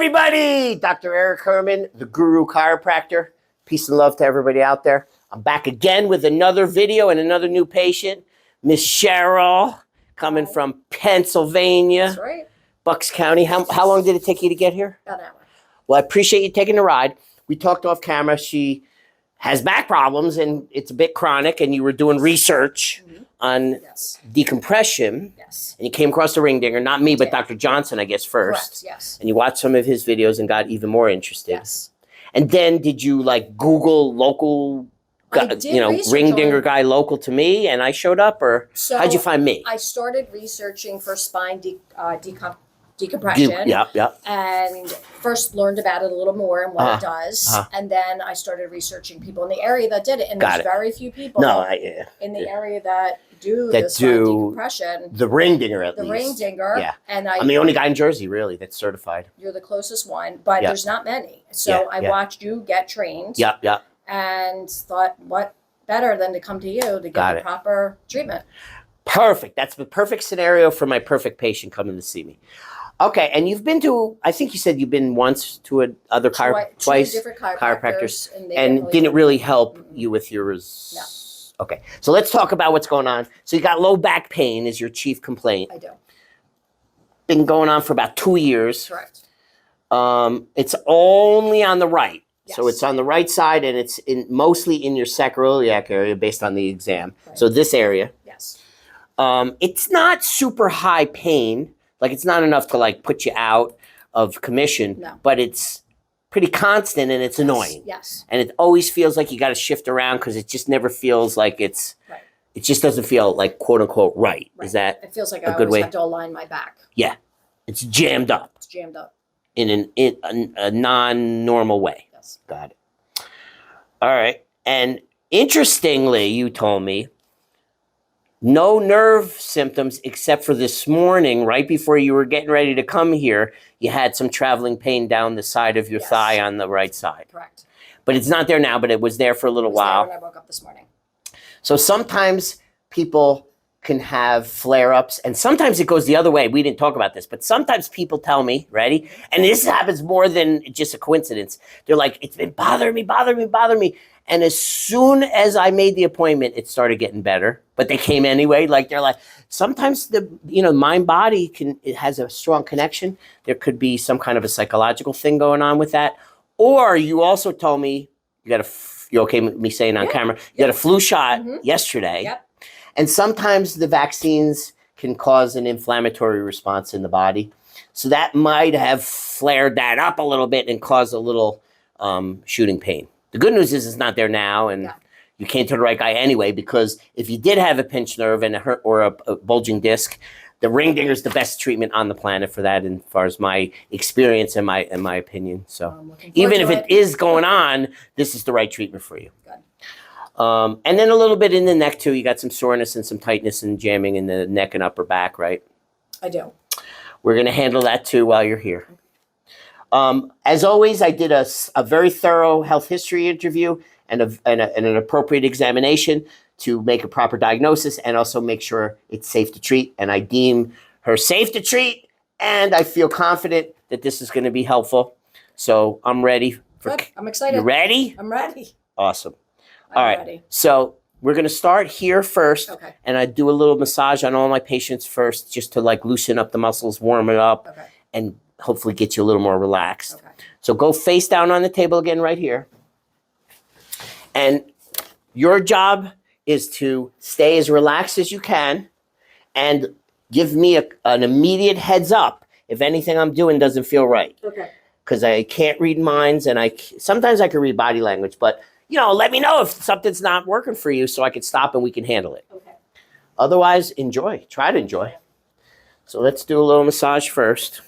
everybody! Dr. Eric Herman, the Guru Chiropractor. Peace and love to everybody out there. I'm back again with another video and another new patient. Miss Cheryl, coming from Pennsylvania. That's right. Bucks County. How long did it take you to get here? About an hour. Well, I appreciate you taking the ride. We talked off camera. She has back problems and it's a bit chronic, and you were doing research on decompression. Yes. And you came across the Ringdinger, not me, but Dr. Johnson, I guess, first. Correct, yes. And you watched some of his videos and got even more interested. Yes. And then did you like Google local, Ringdinger guy local to me, and I showed up, or how'd you find me? I started researching for spine decompression. And first learned about it a little more and what it does. And then I started researching people in the area that did it. And there's very few people in the area that do the spine decompression. The Ringdinger, at least. The Ringdinger. Yeah. And I'm the only guy in Jersey, really, that's certified. You're the closest one, but there's not many. So I watched you get trained. And thought, what better than to come to you to get the proper treatment. Perfect. That's the perfect scenario for my perfect patient coming to see me. Okay, and you've been to, I think you said you've been once to other twice different chiropractors. And didn't really help you with yours? No. Okay, so let's talk about what's going on. So you got low back pain is your chief complaint. I do. Been going on for about 2 years. Correct. It's only on the right. Yes. So it's on the right side, and it's mostly in your sacroiliac area based on the exam. Right. So this area. Yes. It's not super high pain. Like, it's not enough to like put you out of commission, but it's pretty constant and it's annoying. Yes. And it always feels like you got to shift around because it just never feels like it just doesn't feel like quote unquote right. Is that it feels like a I good always way? have to align my back. Yeah. It's jammed up. It's jammed up. In a non-normal way. Yes. Got it. All right. And interestingly, you told me, no nerve symptoms except for this morning, right before you were getting ready to come here, you had some traveling pain down the side of your thigh on the right side. Correct. But it's not there now, but it was there for a little while. When I woke up this morning. So sometimes people can have flare-ups, and sometimes it goes the other way. We didn't talk about this, but sometimes people tell me, ready? And this happens more than just a coincidence. They're like, it's been bothering me. And as soon as I made the appointment, it started getting better. But they came anyway. Like, they're like, sometimes the mind-body it has a strong connection. There could be some kind of a psychological thing going on with that. Or you also told me, you okay with me saying on camera, you got a flu shot yesterday. Yep. And sometimes the vaccines can cause an inflammatory response in the body. So that might have flared that up a little bit and caused a little shooting pain. The good news is it's not there now, and you came to the right guy anyway, because if you did have a pinched nerve and a bulging disc, the Ringdinger is the best treatment on the planet for that, as far as my experience and my opinion. So even if it is going on, this is the right treatment for you. Good. And then a little bit in the neck too. You got some soreness and some tightness and jamming in the neck and upper back, right? I do. We're going to handle that too while you're here. As always, I did a very thorough health history interview and an appropriate examination to make a proper diagnosis and also make sure it's safe to treat. And I deem her safe to treat, and I feel confident that this is going to be helpful. So I'm ready. Good. I'm excited. You ready? I'm ready. Awesome. All right. So we're going to start here first. Okay. And I do a little massage on all my patients first, just to like loosen up the muscles, warm it up, and hopefully get you a little more relaxed. Okay. So go face down on the table again right here. And your job is to stay as relaxed as you can and give me an immediate heads up if anything I'm doing doesn't feel right. Okay. Because I can't read minds, and sometimes I can read body language, but let me know if something's not working for you so I can stop and we can handle it. Okay. Otherwise, enjoy. Try to enjoy. So let's do a little massage first.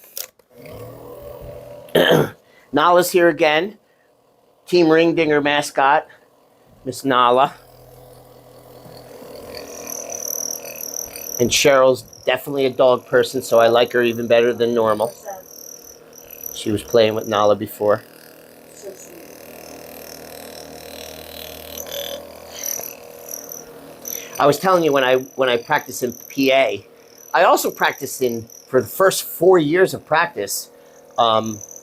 Nala's here again. Team Ringdinger mascot, Miss Nala. And Cheryl's definitely a dog person, so I like her even better than normal. She was playing with Nala before. I was telling you when I practiced in PA, I also practiced for the first 4 years of practice,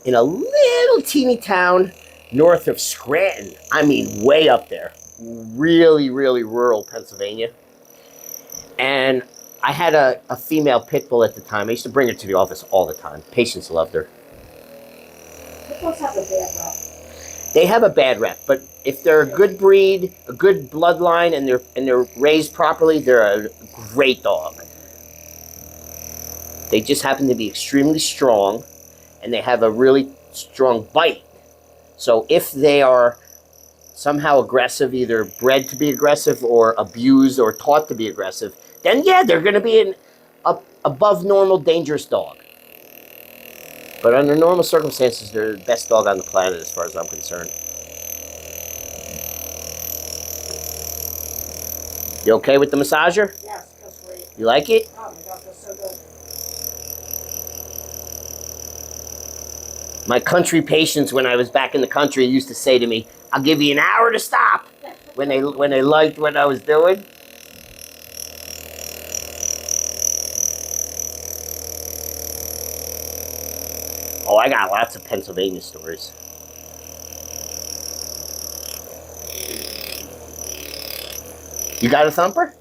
in a little teeny town north of Scranton. I mean, way up there. Really, really rural Pennsylvania. And I had a female pit bull at the time. I used to bring her to the office all the time. Patients loved her. Pit bulls have a bad rep. They have a bad rep, but if they're a good breed, a good bloodline, and they're raised properly, they're a great dog. They just happen to be extremely strong, and they have a really strong bite. So if they are somehow aggressive, either bred to be aggressive or abused or taught to be aggressive, then yeah, they're going to be an above normal dangerous dog. But under normal circumstances, they're the best dog on the planet as far as I'm concerned. You okay with the massager? Yes, feels great. You like it? Oh my God, feels so good. My country patients, when I was back in the country, used to say to me, "I'll give you an hour to stop," when they liked what I was doing. Oh, I got lots of Pennsylvania stories. You got a thumper?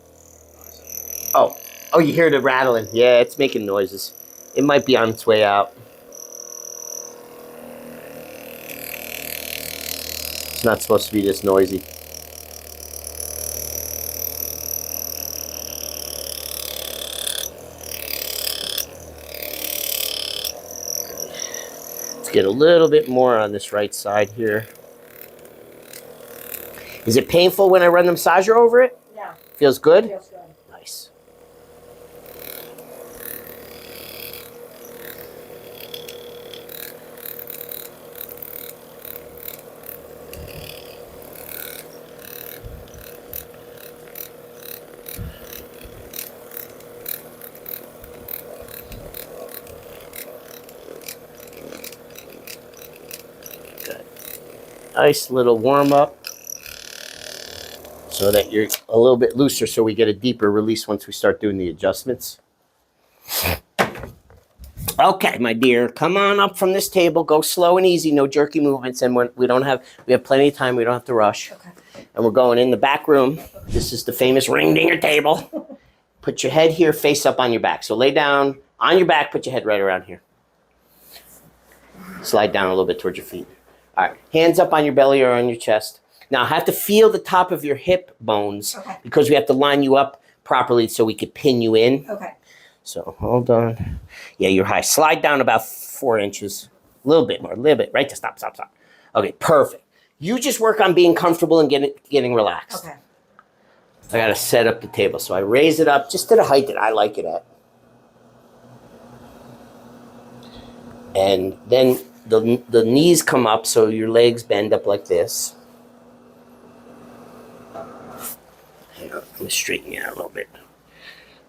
Oh, you hear the rattling. Yeah, it's making noises. It might be on its way out. It's not supposed to be this noisy. Let's get a little bit more on this right side here. Is it painful when I run the massager over it? No. Feels good? Feels good. Nice. Good. Nice little warm up so that you're a little bit looser so we get a deeper release once we start doing the adjustments. Okay, my dear, come on up from this table. Go slow and easy, no jerky movements, and we have plenty of time. We don't have to rush. Okay. And we're going in the back room. This is the famous Ringdinger table. Put your head here, face up on your back. So lay down on your back, put your head right around here. Slide down a little bit towards your feet. All right, hands up on your belly or on your chest. Now, I have to feel the top of your hip bones because we have to line you up properly so we could pin you in. Okay. So hold on. Yeah, you're high. Slide down about 4 inches. A little bit more, a little bit. Right to stop. Okay, perfect. You just work on being comfortable and getting relaxed. Okay. I got to set up the table. So I raise it up just to the height that I like it at. And then the knees come up so your legs bend up like this. Hang on, let me straighten you out a little bit.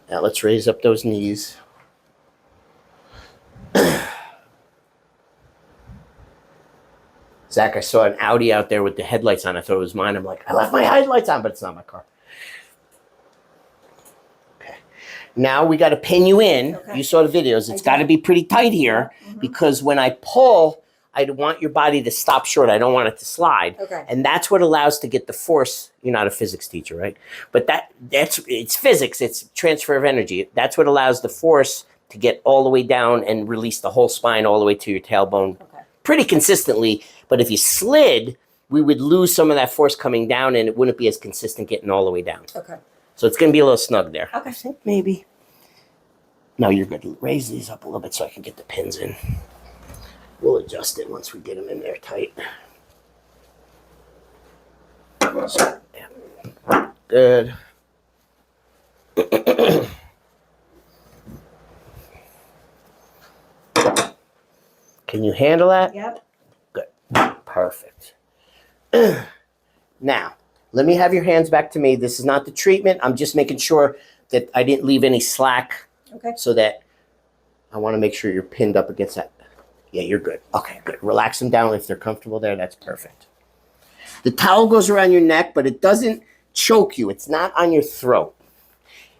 Now let's raise up those knees. Zach, I saw an Audi out there with the headlights on. I thought it was mine. I'm like, I left my headlights on, but it's not my car. Okay. Now we got to pin you in. Okay. You saw the videos. It's got to be pretty tight here because when I pull, I want your body to stop short. I don't want it to slide. Okay. And that's what allows to get the force. You're not a physics teacher, right? But it's physics. It's transfer of energy. That's what allows the force to get all the way down and release the whole spine all the way to your tailbone pretty consistently. But if you slid, we would lose some of that force coming down and it wouldn't be as consistent getting all the way down. Okay. So it's going to be a little snug there. Okay. I think maybe. No, you're good. Raise these up a little bit so I can get the pins in. We'll adjust it once we get them in there tight. So, yeah. Good. Can you handle that? Yep. Good. Perfect. Now, let me have your hands back to me. This is not the treatment. I'm just making sure that I didn't leave any slack. Okay. So that I want to make sure you're pinned up against that. Yeah, you're good. Okay, good. Relax them down if they're comfortable there. That's perfect. The towel goes around your neck, but it doesn't choke you. It's not on your throat.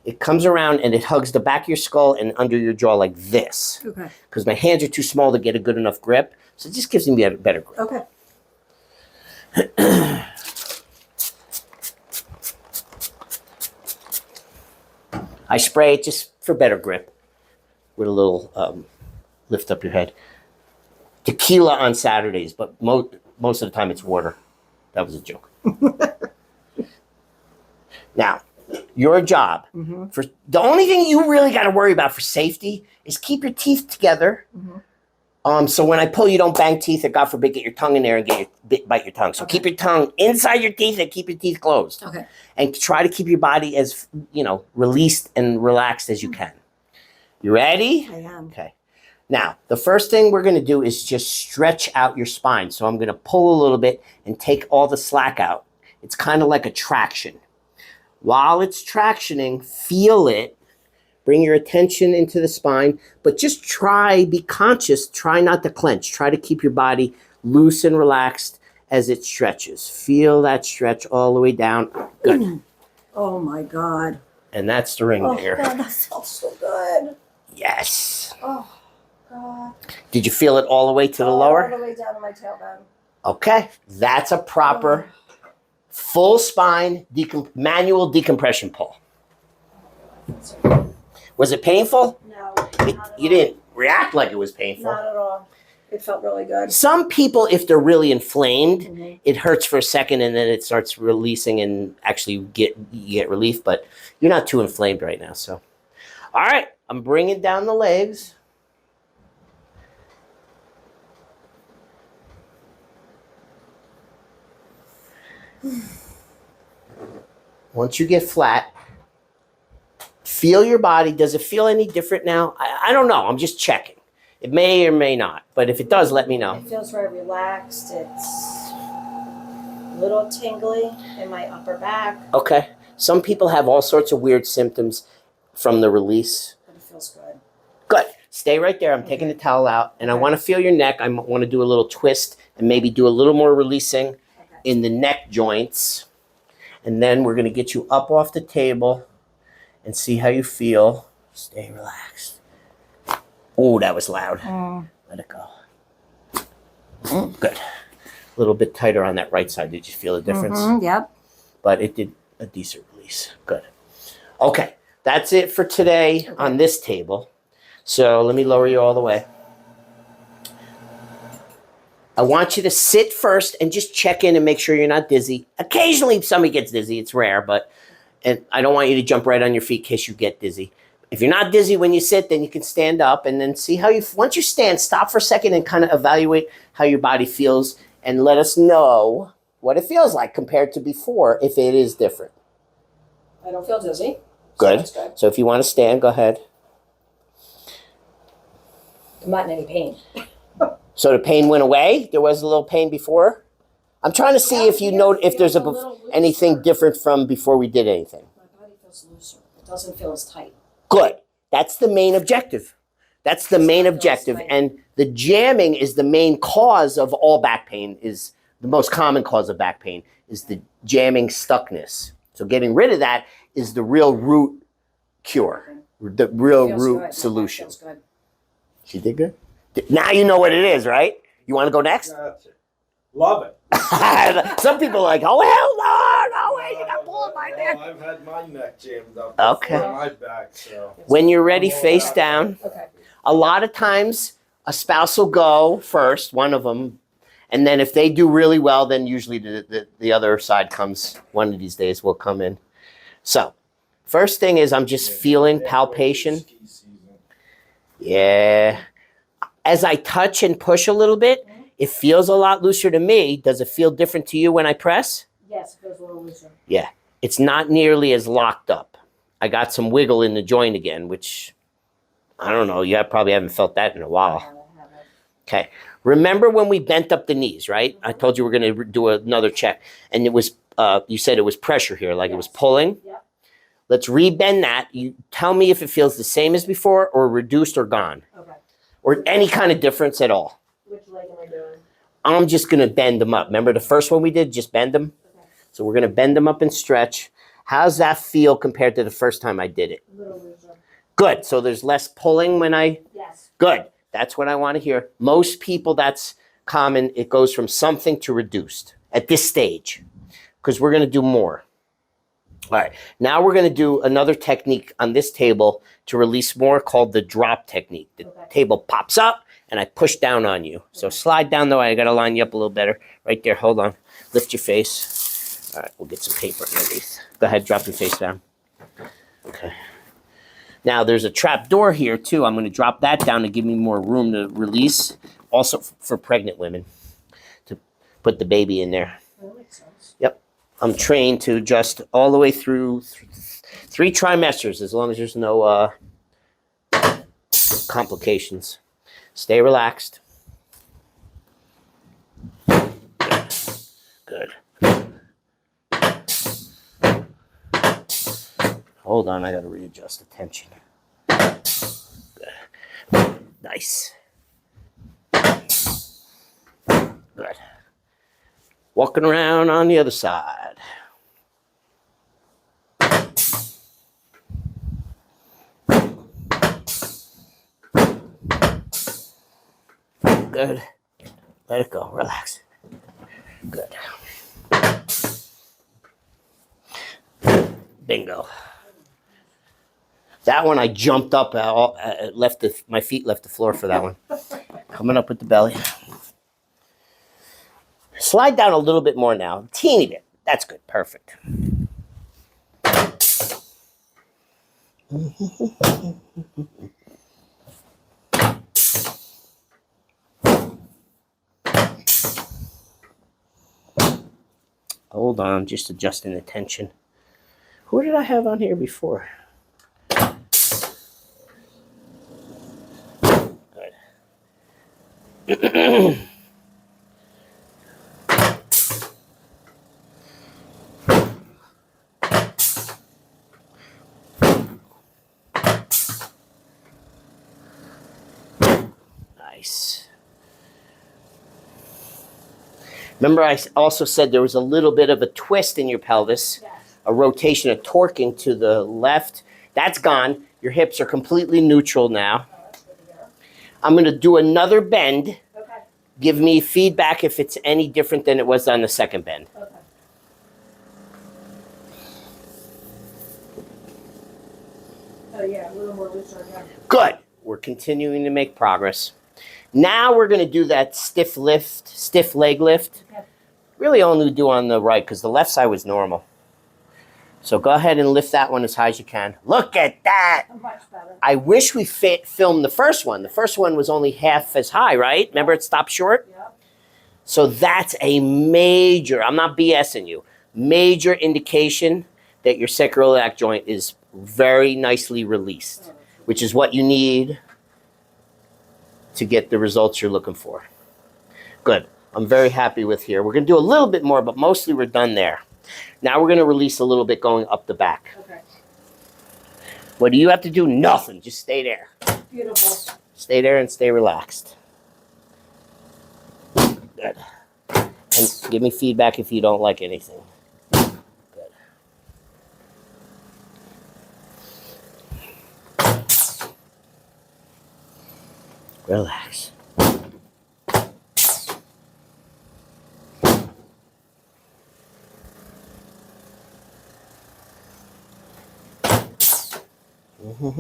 It comes around and it hugs the back of your skull and under your jaw like this. Okay. Because my hands are too small to get a good enough grip. So it just gives me a better grip. Okay. I spray it just for better grip with a little lift up your head. Tequila on Saturdays, but most of the time it's water. That was a joke. Now, your job, for the only thing you really got to worry about for safety is keep your teeth together. So when I pull, you don't bang teeth or God forbid get your tongue in there and bite your tongue. So keep your tongue inside your teeth and keep your teeth closed. Okay. And try to keep your body as released and relaxed as you can. You ready? I am. Okay. Now, the first thing we're going to do is just stretch out your spine. So I'm going to pull a little bit and take all the slack out. It's kind of like a traction. While it's tractioning, feel it. Bring your attention into the spine, but just be conscious, try not to clench. Try to keep your body loose and relaxed as it stretches. Feel that stretch all the way down. Good. Oh my God. And that's the Ringdinger. Oh God, that felt so good. Yes. Oh God. Did you feel it all the way to the lower? All the way down to my tailbone. Okay. That's a proper full spine manual decompression pull. Was it painful? No. You didn't react like it was painful. Not at all. It felt really good. Some people, if they're really inflamed, it hurts for a second and then it starts releasing and actually you get relief, but you're not too inflamed right now. So, all right, I'm bringing down the legs. Once you get flat, feel your body. Does it feel any different now? I don't know. I'm just checking. It may or may not, but if it does, let me know. It feels very relaxed. It's a little tingly in my upper back. Okay. Some people have all sorts of weird symptoms from the release. But it feels good. Good. Stay right there. I'm taking the towel out, and I want to feel your neck. I want to do a little twist and maybe do a little more releasing in the neck joints. And then we're going to get you up off the table and see how you feel. Stay relaxed. Oh, that was loud. Let it go. Good. A little bit tighter on that right side. Did you feel the difference? Yep. But it did a decent release. Good. Okay. That's it for today on this table. So let me lower you all the way. I want you to sit first and just check in and make sure you're not dizzy. Occasionally somebody gets dizzy. It's rare, and I don't want you to jump right on your feet in case you get dizzy. If you're not dizzy when you sit, then you can stand up and then see how once you stand, stop for a second and kind of evaluate how your body feels and let us know what it feels like compared to before if it is different. I don't feel dizzy. Good. So if you want to stand, go ahead. I'm not in any pain. So the pain went away? There was a little pain before? I'm trying to see if you know if there's anything different from before we did anything. My body feels looser. It doesn't feel as tight. Good. That's the main objective. That's the main objective. And the jamming is the main cause of all back pain, is the most common cause of back pain, is the jamming stuckness. So getting rid of that is the real root cure, the real root solution. Feels good. She did good? Now you know what it is, right? You want to go next? Gotcha. Love it. Some people are like, oh, hell no, way, you got pulled my neck. I've had my neck jammed up. Okay. My back, so. When you're ready, face down. Okay. A lot of times, a spouse will go first, one of them, and then if they do really well, then usually the other side comes. One of these days will come in. So, first thing is I'm just feeling palpation. Yeah. As I touch and push a little bit, it feels a lot looser to me. Does it feel different to you when I press? Yes, it feels a little looser. Yeah. It's not nearly as locked up. I got some wiggle in the joint again, which, I don't know, you probably haven't felt that in a while. Okay. Remember when we bent up the knees, right? I told you we're going to do another check. And it was, you said it was pressure here, like it was pulling. Yep. Let's rebend that. You tell me if it feels the same as before or reduced or gone. Okay. Or any kind of difference at all. Which leg am I doing? I'm just going to bend them up. Remember the first one we did? Just bend them? Okay. So we're going to bend them up and stretch. How's that feel compared to the first time I did it? A little looser. Good. So there's less pulling when I... Yes. Good. That's what I want to hear. Most people, that's common. It goes from something to reduced at this stage because we're going to do more. All right. Now we're going to do another technique on this table to release more called the drop technique. The table pops up and I push down on you. So slide down the way. I got to line you up a little better. Right there. Hold on. Lift your face. All right. We'll get some paper underneath. Go ahead. Drop your face down. Okay. Now there's a trap door here too. I'm going to drop that down to give me more room to release. Also for pregnant women to put the baby in there. That makes sense. Yep. I'm trained to adjust all the way through 3 trimesters as long as there's no complications. Stay relaxed. Good. Hold on, I got to readjust the tension. Good. Nice. Good. Walking around on the other side. Good. Let it go. Relax. Good. Bingo. That one I jumped up, my feet left the floor for that one. Coming up with the belly. Slide down a little bit more now. Teeny bit. That's good. Perfect. Hold on. I'm just adjusting the tension. Who did I have on here before? Good. Nice. Remember, I also said there was a little bit of a twist in your pelvis, Yes. a rotation, a torquing to the left. That's gone. Your hips are completely neutral now. Oh, that's good to hear. I'm going to do another bend. Okay. Give me feedback if it's any different than it was on the second bend. Okay. Oh yeah, a little more looser again. Good. We're continuing to make progress. Now we're going to do that stiff leg lift. Okay. Really only do on the right because the left side was normal. So go ahead and lift that one as high as you can. Look at that. Much better. I wish we filmed the first one. The first one was only half as high, right? Remember it stopped short? Yep. So that's a major, I'm not BSing you, major indication that your sacroiliac joint is very nicely released, which is what you need to get the results you're looking for. Good. I'm very happy with here. We're going to do a little bit more, but mostly we're done there. Now we're going to release a little bit going up the back. Okay. What do you have to do? Nothing. Just stay there. Beautiful. Stay there and stay relaxed. Good. And give me feedback if you don't like anything. Good. Relax. Good.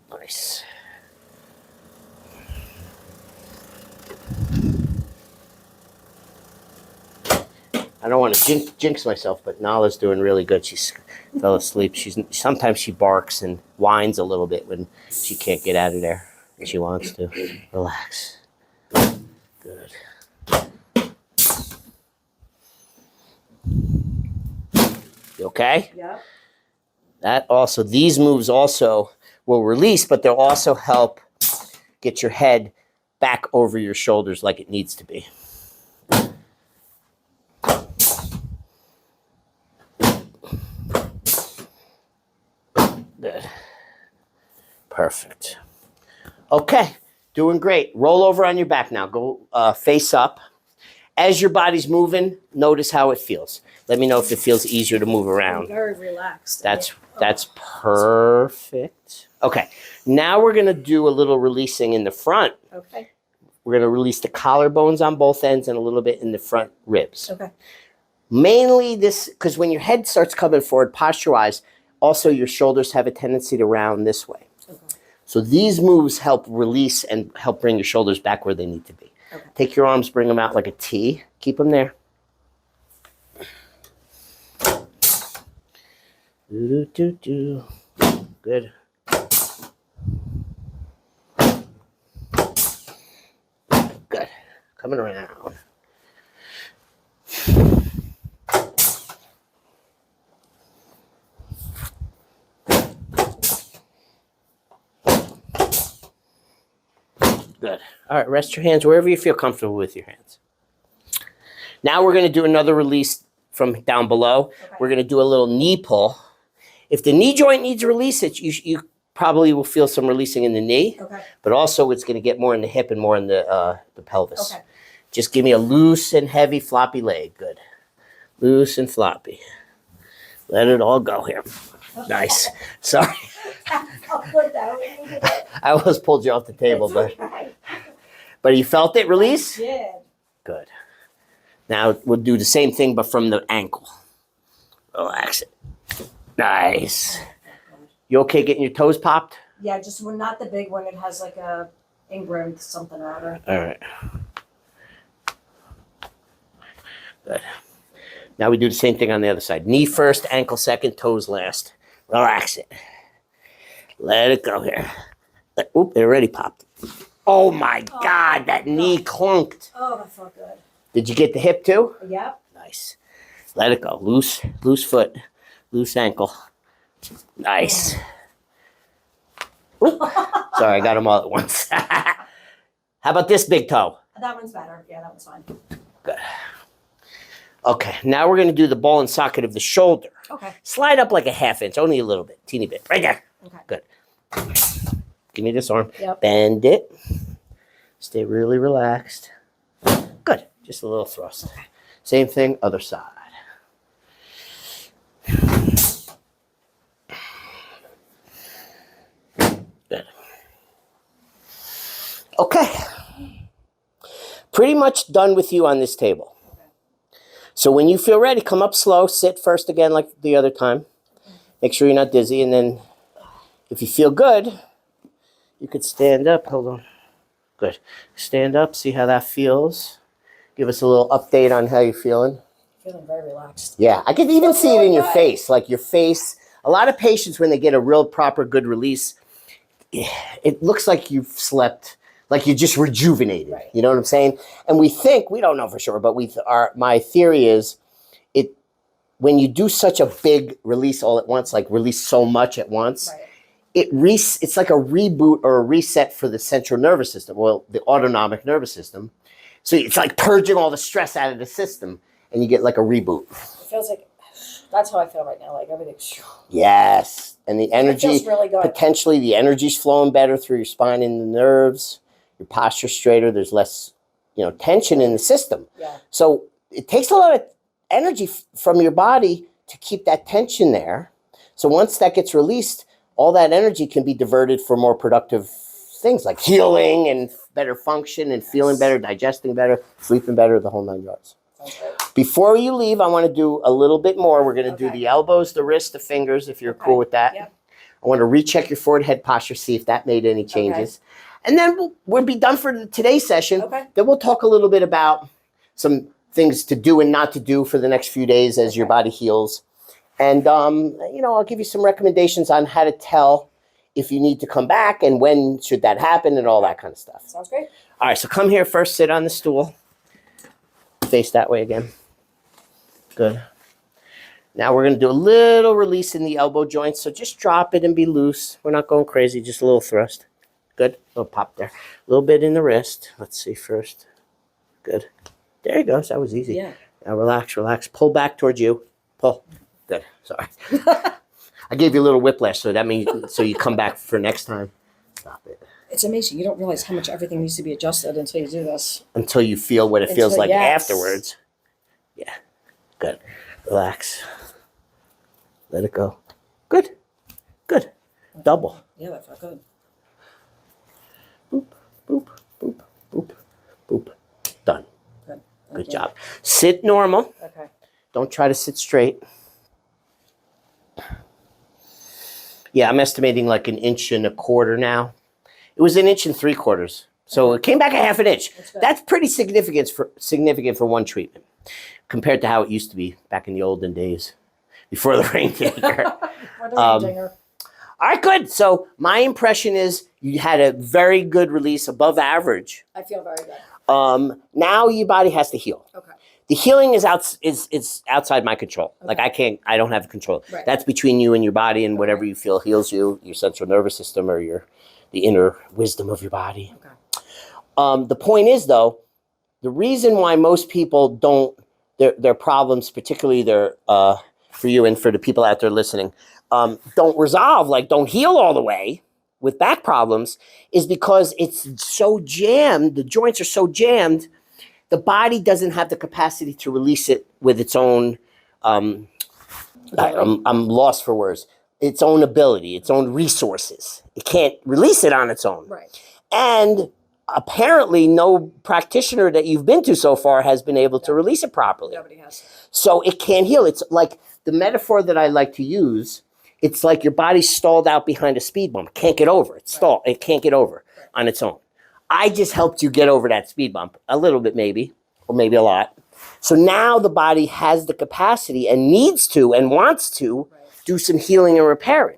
Nice. I don't want to jinx myself, but Nala's doing really good. She's fell asleep. Sometimes she barks and whines a little bit when she can't get out of there and she wants to. Relax. Good. You okay? Yep. These moves also will release, but they'll also help get your head back over your shoulders like it needs to be. Perfect. Okay, doing great. Roll over on your back now. Go face up. As your body's moving, notice how it feels. Let me know if it feels easier to move around. I'm very relaxed. That's perfect. Okay, now we're gonna do a little releasing in the front. Okay. We're gonna release the collarbones on both ends and a little bit in the front ribs. Okay. Mainly this, because when your head starts coming forward posture-wise, also your shoulders have a tendency to round this way. Okay. So these moves help release and help bring your shoulders back where they need to be. Okay. Take your arms, bring them out like a T. Keep them there. Do. Good. Good. Coming around. Good. All right, rest your hands wherever you feel comfortable with your hands. Now we're going to do another release from down below. Okay. We're going to do a little knee pull. If the knee joint needs a release, you probably will feel some releasing in the knee. Okay. But also it's going to get more in the hip and more in the pelvis. Okay. Just give me a loose and heavy floppy leg. Good. Loose and floppy. Let it all go here. Nice. Sorry. I'll put that way. I almost pulled you off the table, but you felt it release? Yeah. Good. Now we'll do the same thing, but from the ankle. Relax it. Nice. You okay getting your toes popped? Yeah, just when not the big one. It has like a ingrown something or other. All right. Good. Now we do the same thing on the other side. Knee first, ankle second, toes last. Relax it. Let it go here. Oop, it already popped. Oh my God, that knee clunked. Oh, that felt good. Did you get the hip too? Yep. Nice. Let it go. Loose foot, loose ankle. Nice. Oop. Sorry, I got them all at once. How about this big toe? That one's better. Yeah, that one's fine. Good. Okay, now we're going to do the ball and socket of the shoulder. Okay. Slide up like a half inch, only a little bit, teeny bit. Right there. Okay. Good. Give me this arm. Yep. Bend it. Stay really relaxed. Good. Just a little thrust. Okay. Same thing, other side. Good. Okay. Pretty much done with you on this table. So when you feel ready, come up slow. Sit first again like the other time. Make sure you're not dizzy. And then if you feel good, you could stand up. Hold on. Good. Stand up. See how that feels. Give us a little update on how you're feeling. Feeling very relaxed. Yeah, I can even see it in your good. face. Like your face. A lot of patients, when they get a real proper good release, it looks like you've slept. Like you're just rejuvenated. Right. You know what I'm saying? And we don't know for sure, but my theory is when you do such a big release all at once, like release so much at once, Right. It's like a reboot or a reset for the central nervous system, well, the autonomic nervous system. So it's like purging all the stress out of the system and you get like a reboot. It feels like that's how I feel right now. Like everything's. Yes. And the energy, feels really good. potentially the energy's flowing better through your spine and the nerves. Your posture straighter. There's less, tension in the system. Yeah. So it takes a lot of energy from your body to keep that tension there. So once that gets released, all that energy can be diverted for more productive things like healing and better function and feeling better, digesting better, sleeping better, the whole 9 yards. Before you leave, I want to do a little bit more. We're going to do the elbows, the wrists, the fingers, if you're cool with that. Yep. I want to recheck your forward head posture, see if that made any changes. And then we'll be done for today's session. Okay. Then we'll talk a little bit about some things to do and not to do for the next few days as your body heals. And, I'll give you some recommendations on how to tell if you need to come back and when should that happen and all that kind of stuff. Sounds great. All right, so come here first, sit on the stool. Face that way again. Good. Now we're going to do a little release in the elbow joints. So just drop it and be loose. We're not going crazy, just a little thrust. Good. A little pop there. A little bit in the wrist. Let's see first. Good. There you go. That was easy. Yeah. Now relax. Pull back towards you. Pull. Good. Sorry. I gave you a little whiplash, so that means so you come back for next time. Stop it. It's amazing. You don't realize how much everything needs to be adjusted until you do this. Until you feel what it feels like afterwards. Yeah. Good. Relax. Let it go. Good. Good. Double. Yeah, that felt good. Boop, boop, boop, boop, boop. Done. Good. Good job. Sit normal. Okay. Don't try to sit straight. Yeah, I'm estimating like 1.25 inches now. It was 1 3/4 inches. So it came back a 1/2 inch. That's pretty significant for one treatment compared to how it used to be back in the olden days before the Ringdinger. Ringdinger. All right, good. So my impression is you had a very good release, above average. I feel very good. Now your body has to heal. Okay. The healing is outside my control. Okay. Like I don't have control. Right. That's between you and your body and whatever you feel heals you, your central nervous system or the inner wisdom of your body. Okay. The point is though, the reason why most people don't, their problems, particularly for you and for the people out there listening, don't resolve, like don't heal all the way with back problems, is because it's so jammed, the joints are so jammed, the body doesn't have the capacity to release it with its own, I'm lost for words, its own ability, its own resources. It can't release it on its own. Right. And apparently no practitioner that you've been to so far has been able to release it properly. Nobody has. So it can't heal. It's like the metaphor that I like to use, it's like your body's stalled out behind a speed bump. Can't get over. It's stalled. It can't get over on its own. I just helped you get over that speed bump a little bit maybe, or maybe a lot. So now the body has the capacity and needs to and wants to do some healing and repairing.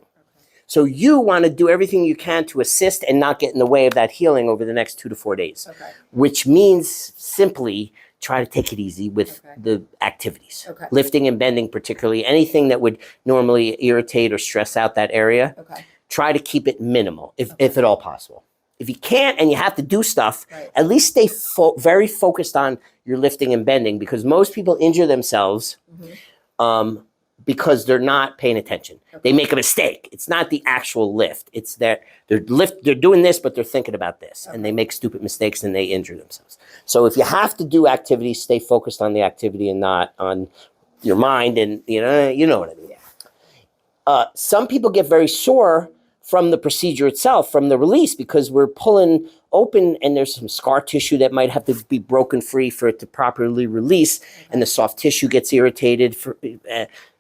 So you want to do everything you can to assist and not get in the way of that healing over the next 2 to 4 days, which means simply try to take it easy with the activities, lifting and bending particularly, anything that would normally irritate or stress out that area. Try to keep it minimal if at all possible. If you can't and you have to do stuff, at least stay very focused on your lifting and bending, because most people injure themselves because they're not paying attention. They make a mistake. It's not the actual lift. It's that they're doing this, but they're thinking about this, and they make stupid mistakes and they injure themselves. So if you have to do activities, stay focused on the activity and not on your mind, and you know what I mean. Some people get very sore from the procedure itself, from the release, because we're pulling open and there's some scar tissue that might have to be broken free for it to properly release, and the soft tissue gets irritated.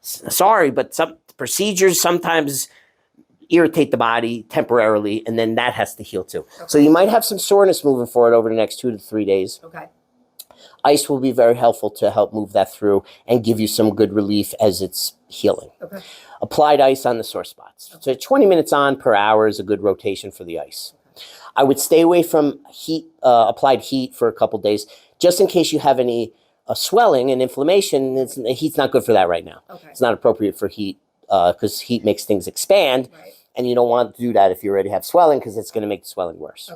Sorry, but some procedures sometimes irritate the body temporarily, and then that has to heal too. So you might have some soreness moving forward over the next 2 to 3 days. Ice will be very helpful to help move that through and give you some good relief as it's healing. Applied ice on the sore spots. So 20 minutes on per hour is a good rotation for the ice. I would stay away from applied heat for a couple days, just in case you have any swelling and inflammation. Heat's not good for that right now. It's not appropriate for heat because heat makes things expand, and you don't want to do that if you already have swelling, because it's going to make the swelling worse.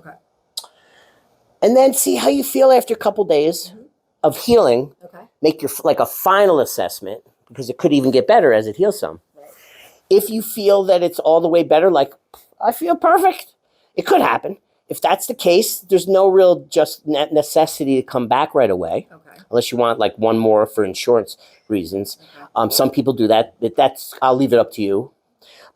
And then see how you feel after a couple days of healing. Make your like a final assessment, because it could even get better as it heals some. If you feel that it's all the way better, like I feel perfect, it could happen. If that's the case, there's no real just necessity to come back right away, unless you want like one more for insurance reasons. Some people do that. I'll leave it up to you.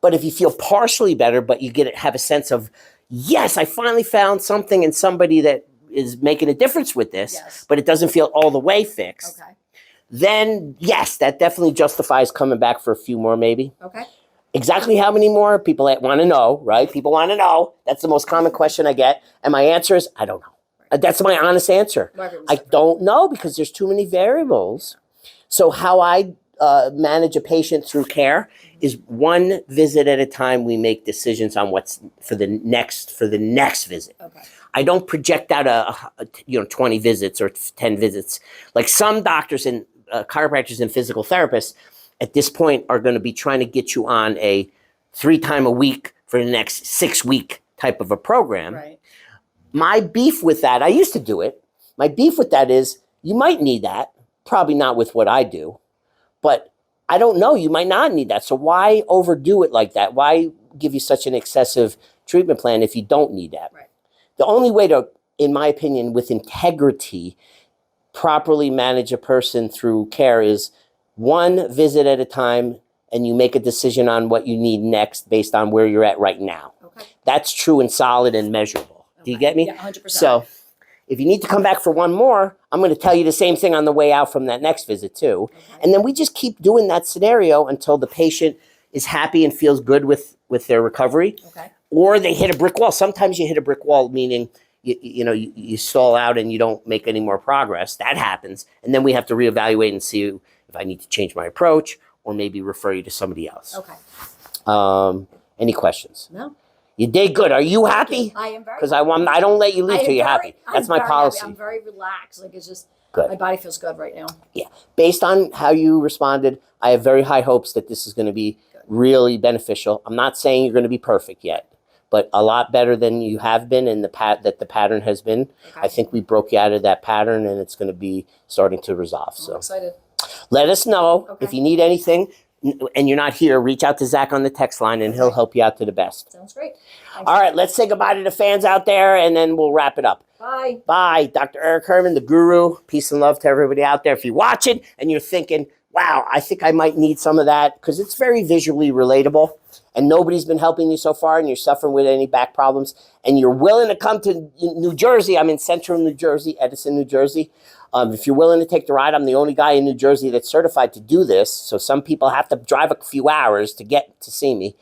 But if you feel partially better, but you have a sense of, yes, I finally found something in somebody that is making a difference with this, but it doesn't feel all the way fixed, then yes, that definitely justifies coming back for a few more maybe. Exactly how many more? People want to know, right? People want to know. That's the most common question I get. And my answer is, I don't know. That's my honest answer. I don't know, because there's too many variables. So how I manage a patient through care is one visit at a time. We make decisions on what's for the next visit. I don't project out 20 visits or 10 visits. Like some doctors and chiropractors and physical therapists at this point are going to be trying to get you on a 3 times a week for the next 6 week type of a program. My beef with that, I used to do it. My beef with that is you might need that, probably not with what I do, but I don't know, you might not need that. So why overdo it like that? Why give you such an excessive treatment plan if you don't need that. Right. The only way to, in my opinion, with integrity, properly manage a person through care is one visit at a time, and you make a decision on what you need next based on where you're at right now. Okay. That's true and solid and measurable. Okay. Do you get me? Yeah, 100%. So if you need to come back for one more, I'm going to tell you the same thing on the way out from that next visit too. Okay. And then we just keep doing that scenario until the patient is happy and feels good with their recovery. Okay. Or they hit a brick wall. Sometimes you hit a brick wall, meaning you stall out and you don't make any more progress. That happens. And then we have to reevaluate and see if I need to change my approach or maybe refer you to somebody else. Okay. Any questions? No. You did good. Are you happy? I am very. Because I don't let you leave till you're happy. That's my policy. I'm very relaxed. Like, it's just Good. my body feels good right now. Yeah. Based on how you responded, I have very high hopes that this is going to be really beneficial. I'm not saying you're going to be perfect yet, but a lot better than you have been and that the pattern has been. Okay. I think we broke you out of that pattern and it's going to be starting to resolve. I'm So excited. let us know Okay. if you need anything and you're not here, reach out to Zach on the text line and he'll help you out to the best. Sounds great. Thanks. All right, let's say goodbye to the fans out there and then we'll wrap it up. Bye. Bye, Dr. Eric Herman, the guru. Peace and love to everybody out there. If you're watching and you're thinking, wow, I think I might need some of that, because it's very visually relatable and nobody's been helping you so far and you're suffering with any back problems and you're willing to come to New Jersey. I'm in central New Jersey, Edison, New Jersey. If you're willing to take the ride, I'm the only guy in New Jersey that's certified to do this. So some people have to drive a few hours to get to see me.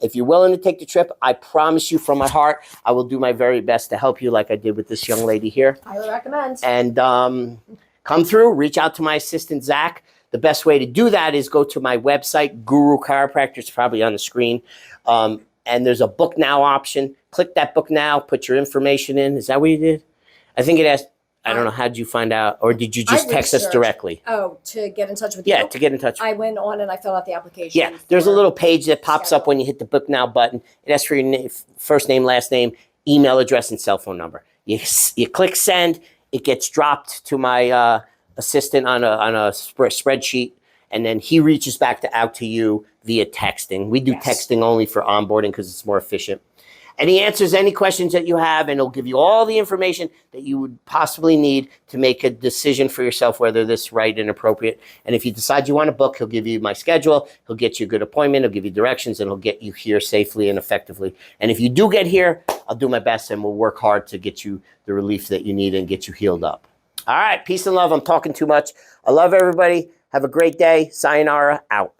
If you're willing to take the trip, I promise you from my heart, I will do my very best to help you like I did with this young lady here. Highly recommend. And come through, reach out to my assistant, Zach. The best way to do that is go to my website, Guru Chiropractor. It's probably on the screen. And there's a book now option. Click that book now, put your information in. Is that what you did? I think it asked, I don't know, how did you find out? Or did you just text us directly? Oh, to get in touch with you? Yeah, to get in touch. I went on and I filled out the application. Yeah, there's a little page that pops up when you hit the book now button. It asks for your first name, last name, email address, and cell phone number. You click send, it gets dropped to my assistant on a spreadsheet, and then he reaches back out to you via texting. We do texting only for onboarding because it's more efficient. And he answers any questions that you have, and he'll give you all the information that you would possibly need to make a decision for yourself, whether this is right and appropriate. And if you decide you want to book, he'll give you my schedule, he'll get you a good appointment, he'll give you directions, and he'll get you here safely and effectively. And if you do get here, I'll do my best, and we'll work hard to get you the relief that you need and get you healed up. All right, peace and love. I'm talking too much. I love everybody. Have a great day. Sayonara, out.